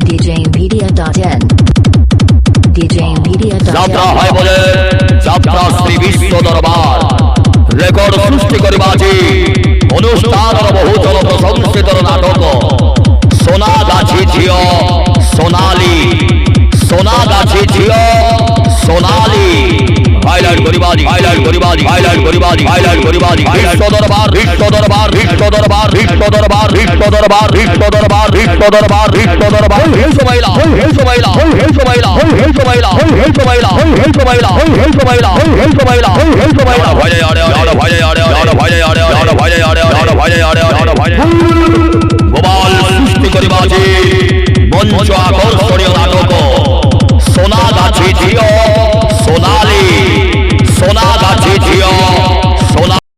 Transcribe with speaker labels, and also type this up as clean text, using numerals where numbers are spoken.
Speaker 1: DJmedia.in DJmedia.in
Speaker 2: যাত্রা হয় বলে যাত্রা শ্রী বিশ্ব দরবার রেকর্ড সৃষ্টি করিবা আজি অনুষ্ঠানর বহুতল প্রশংসিতর নাটক সোনাগাছি ঝিও সোনালী সোনাগাছি ঝিও সোনালী হাইলাইট করিবাজি হাইলাইট করিবাজি হাইলাইট করিবাজি হাইলাইট করিবাজি বিশ্ব দরবার বিশ্ব দরবার বিশ্ব দরবার বিশ্ব দরবার বিশ্ব দরবার বিশ্ব দরবার বিশ্ব দরবার বিশ্ব দরবার হে সবাইলা হে সবাইলা হে সবাইলা হে সবাইলা হে সবাইলা হে সবাইলা হে সবাইলা হে সবাইলা হে সবাইলা ভয়ে